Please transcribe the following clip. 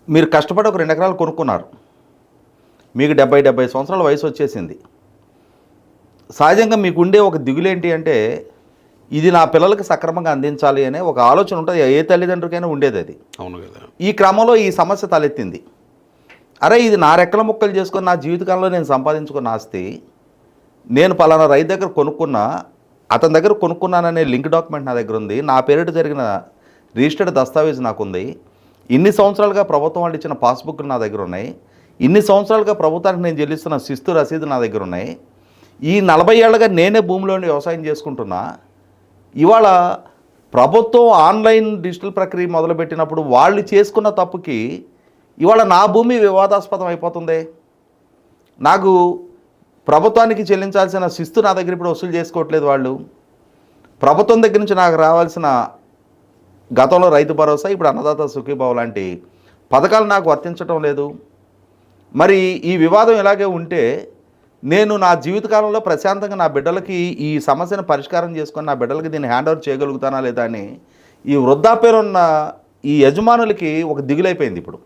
మీరు కష్టపడి ఒక 2 ఎకరాలు కొనుక్కున్నారు. మీకు 70 సంవత్సరాల వయసు వచ్చేసింది. సహజంగా మీకుండే ఒక దిగులేంటి అంటే, ఇది నా పిల్లలకి సక్రమంగా అందించాలి అనే ఒక ఆలోచన ఉంటుంది. ఏ తల్లిదండ్రులకైనా ఉండేదది. అవును కదా. ఈ క్రమంలో ఈ సమస్య తలెత్తింది. అరే ఇది నా రెక్కల ముక్కలు చేసుకొని నా జీవితకాలంలో నేను సంపాదించుకున్న ఆస్తి, నేను పలానా రైతు దగ్గర కొనుక్కున్నా, అతని దగ్గర కొనుక్కున్నాననే లింక్ డాక్యుమెంట్ నా దగ్గర ఉంది, నా పేరిట జరిగిన రిజిస్టర్డ్ దస్తావేజ్ నాకుంది, ఇన్ని సంవత్సరాలుగా ప్రభుత్వం వాళ్ళు ఇచ్చిన పాస్బుక్లు నా దగ్గర ఉన్నాయి, ఇన్ని సంవత్సరాలుగా ప్రభుత్వానికి నేను చెల్లిస్తున్న శిస్తు రసీదు నా దగ్గర ఉన్నాయి, ఈ 40 ఏళ్ళగా నేనే భూమిలోని వ్యవసాయం చేసుకుంటున్నా. ఇవాళ ప్రభుత్వం ఆన్లైన్ డిజిటల్ ప్రక్రియ మొదలుపెట్టినప్పుడు వాళ్ళు చేసుకున్న తప్పుకి ఇవాళ నా భూమి వివాదాస్పదం అయిపోతుంది. నాకు ప్రభుత్వానికి చెల్లించాల్సిన శిస్తు నా దగ్గర ఇప్పుడు వసూలు చేసుకోవట్లేదు. వాళ్ళు ప్రభుత్వం దగ్గర నుంచి నాకు రావాల్సిన గతంలో రైతు భరోసా, ఇప్పుడు అన్నదాత సుఖీభావ లాంటి పథకాలు నాకు వర్తించడం లేదు. మరి ఈ వివాదం ఇలాగే ఉంటే నేను నా జీవితకాలంలో ప్రశాంతంగా నా బిడ్డలకి ఈ సమస్యను పరిష్కారం చేసుకొని నా బిడ్డలకి దీన్ని హ్యాండ్ ఓవర్ చేయగలుగుతానా లేదా అని ఈ వృద్ధాప్యంలో ఉన్న ఈ యజమానులకి ఒక దిగులైపోయింది ఇప్పుడు.